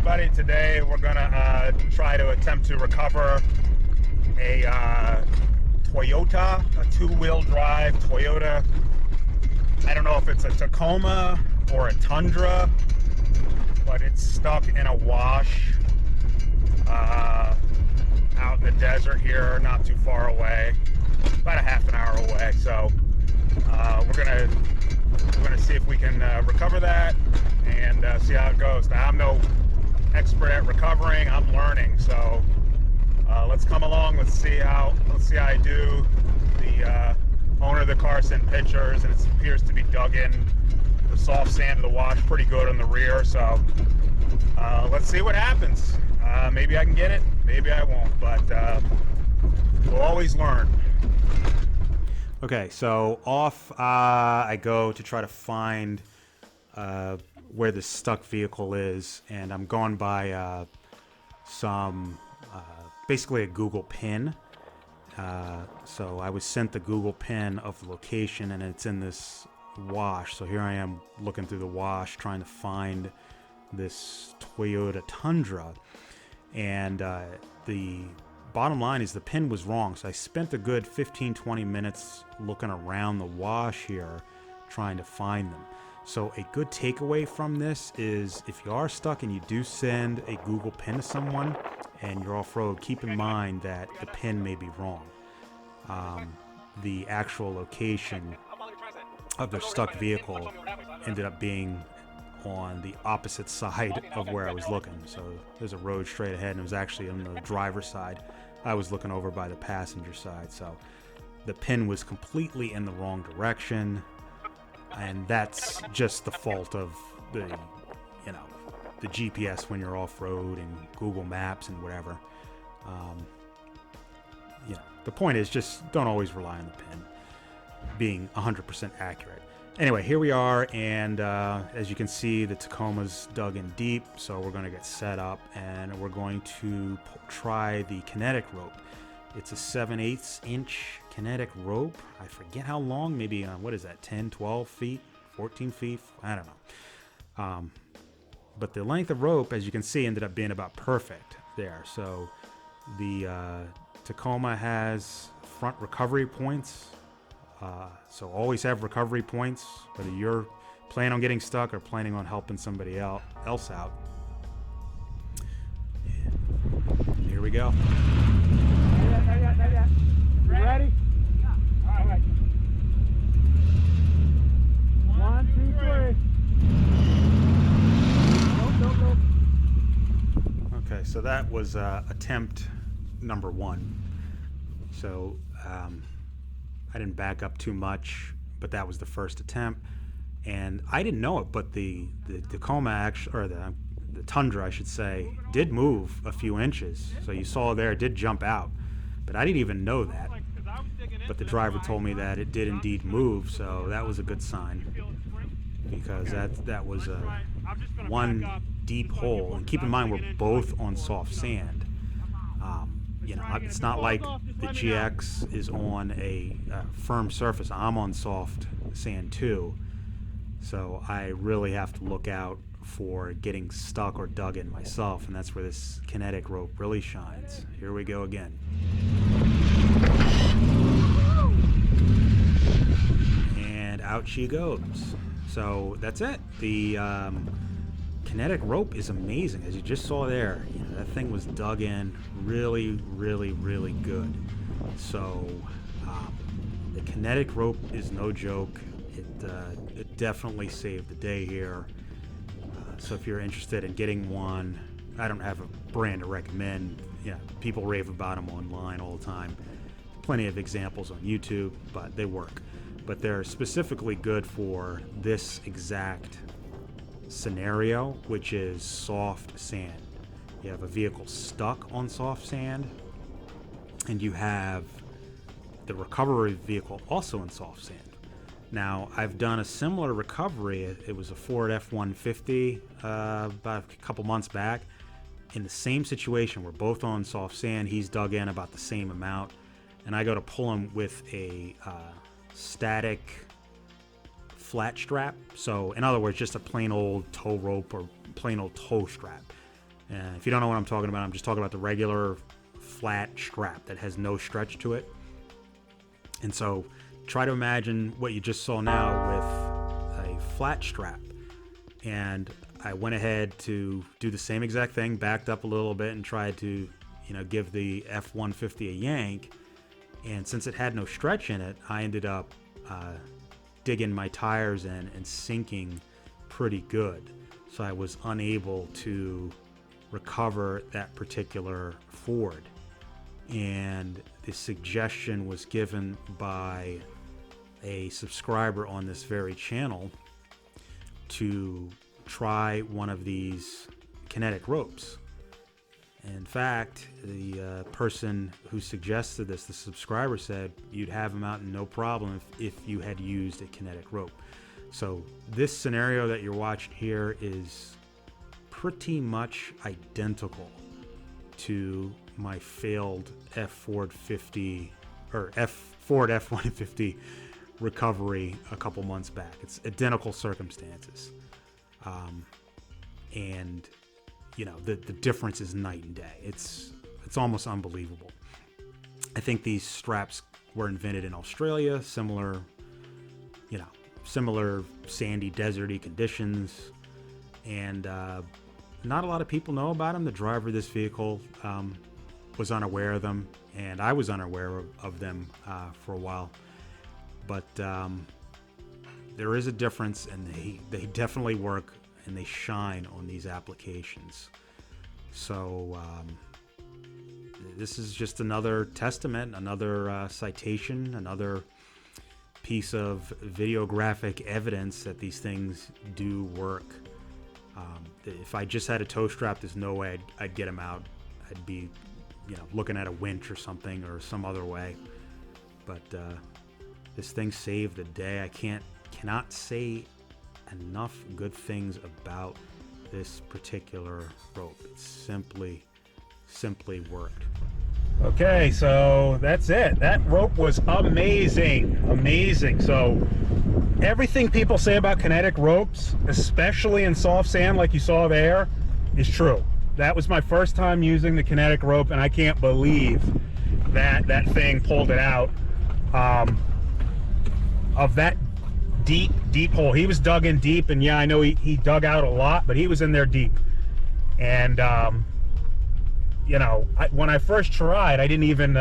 everybody. Today we're gonna try to attempt to recover a Toyota, a two-wheel drive Toyota. I don't know if it's a Tacoma or a Tundra, but it's stuck in a wash out in the desert here, not too far away, about a half an hour away. So we're gonna see if we can recover that and see how it goes. Now, I'm no expert at recovering. I'm learning, so let's come along. Let's see how I do. The owner of the car sent pictures, and it appears to be dug in the soft sand of the wash pretty good on the rear. So let's see what happens. Maybe I can get it, maybe I won't, but we'll always learn. Okay, so off I go to try to find where the stuck vehicle is, and I'm going by basically a Google pin. So I was sent the Google pin of the location, and it's in this wash. So here I am looking through the wash trying to find this Toyota Tundra, and the bottom line is the pin was wrong. So I spent a good 15-20 minutes looking around the wash here trying to find them. So a good takeaway from this is, if you are stuck and you do send a Google pin to someone and you're off-road, keep in mind that the pin may be wrong. The actual location of their stuck vehicle ended up being on the opposite side of where I was looking. So there's a road straight ahead, and it was actually on the driver's side. I was looking over by the passenger side. So the pin was completely in the wrong direction, and that's just the fault of the GPS when you're off-road and Google Maps and whatever. The point is, just don't always rely on the pin being 100% accurate. Anyway, here we are, and as you can see, the Tacoma's dug in deep, so we're going to get set up, and we're going to try the Kinetic rope. It's a 7/8 inch Kinetic rope. I forget how long, maybe, what is that, 10, 12 feet, 14 feet? I don't know. But the length of rope, as you can see, ended up being about perfect there. So the Tacoma has front recovery points. So always have recovery points, whether you're planning on getting stuck or planning on helping somebody else out. And here we go. You ready? Yeah. All right. 1, 2, 3. Nope. Okay, so that was attempt number 1. So I didn't back up too much, but that was the first attempt, and I didn't know it, but the Tacoma actually, or the Tundra, I should say, did move a few inches. So you saw there, it did jump out, but I didn't even know that. But the driver told me that it did indeed move, so that was a good sign, because that was one deep hole. And keep in mind, we're both on soft sand. It's not like the GX is on a firm surface. I'm on soft sand too, so I really have to look out for getting stuck or dug in myself, and that's where this Kinetic rope really shines. Here we go again. And out she goes. So that's it. The Kinetic rope is amazing, as you just saw there. That thing was dug in really, really, really good. So the Kinetic rope is no joke. It definitely saved the day here. So if you're interested in getting one, I don't have a brand to recommend. People rave about them online all the time. Plenty of examples on YouTube, but they work. But they're specifically good for this exact scenario, which is soft sand. You have a vehicle stuck on soft sand, and you have the recovery vehicle also in soft sand. Now, I've done a similar recovery. It was a Ford F-150 about a couple months back. In the same situation, we're both on soft sand. He's dug in about the same amount, and I go to pull him with a static flat strap. So in other words, just a plain old tow rope or plain old tow strap. And if you don't know what I'm talking about, I'm just talking about the regular flat strap that has no stretch to it. And so try to imagine what you just saw now with a flat strap. And I went ahead to do the same exact thing, backed up a little bit and tried to, give the F-150 a yank. And since it had no stretch in it, I ended up digging my tires in and sinking pretty good. So I was unable to recover that particular Ford. And the suggestion was given by a subscriber on this very channel to try one of these Kinetic ropes. In fact, the person who suggested this, the subscriber, said you'd have them out no problem if you had used a Kinetic rope. So this scenario that you're watching here is pretty much identical to my failed Ford F-150 recovery a couple months back. It's identical circumstances. And the difference is night and day. It's almost unbelievable. I think these straps were invented in Australia, similar sandy, deserty conditions, and not a lot of people know about them. The driver of this vehicle was unaware of them, and I was unaware of them for a while. But there is a difference, and they definitely work, and they shine on these applications. So this is just another testament, another citation, another piece of videographic evidence that these things do work. If I just had a tow strap, there's no way I'd get them out. I'd be, looking at a winch or something or some other way. But this thing saved the day. I cannot say enough good things about this particular rope. It simply worked. Okay, so that's it. That rope was amazing. So everything people say about Kinetic ropes, especially in soft sand like you saw there, is true. That was my first time using the Kinetic rope, and I can't believe that thing pulled it out of that deep hole. He was dug in deep, and yeah, I know he dug out a lot, but he was in there deep. And when I first tried, I didn't even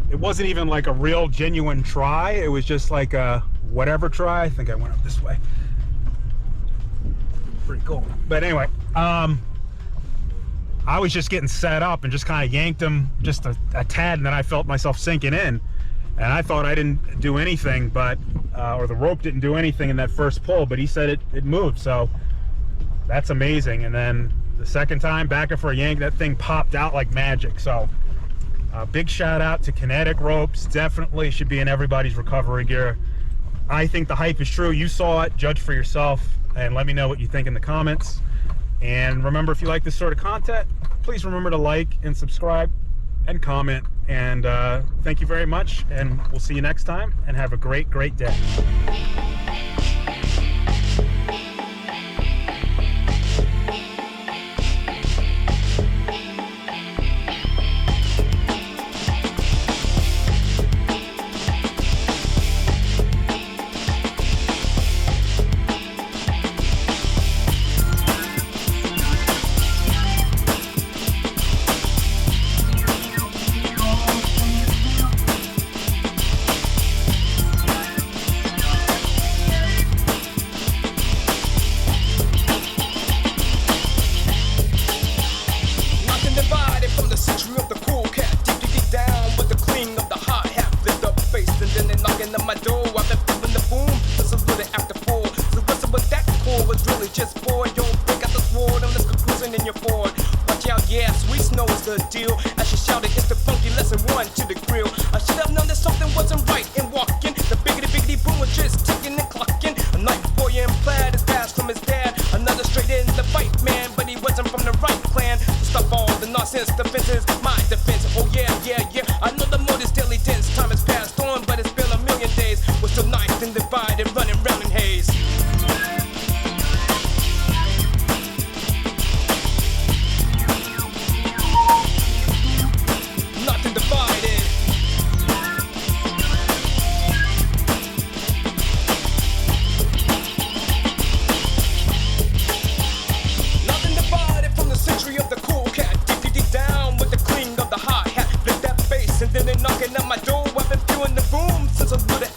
it wasn't even like a real genuine try. It was just like a whatever try. I think I went up this way. Pretty cool. But anyway, I was just getting set up and just kind of yanked him just a tad, and then I felt myself sinking in. And I thought I didn't do anything, but or the rope didn't do anything in that first pull, but he said it moved. So that's amazing. And then the second time, backing for a yank, that thing popped out like magic. So big shout out to Kinetic ropes. Definitely should be in everybody's recovery gear. I think the hype is true. You saw it, judge for yourself, and let me know what you think in the comments. And remember, if you like this sort of content, please remember to like and subscribe and comment. And thank you very much, and we'll see you next time, and have a great day. Deal. As she shouted, it's the funky lesson 1 to the grill. I should have known that something wasn't right in walking. The biggity boom was just ticking and clocking. A night boy in plaid is passed from his dad. Another straight in the fight man, but he wasn't from the right clan. To stop all the nonsense, defense is my defense. Oh yeah. I know the mode is daily dense. Time has passed on, but it's been a million days. We're still knifed and divided, running round in haze. was a little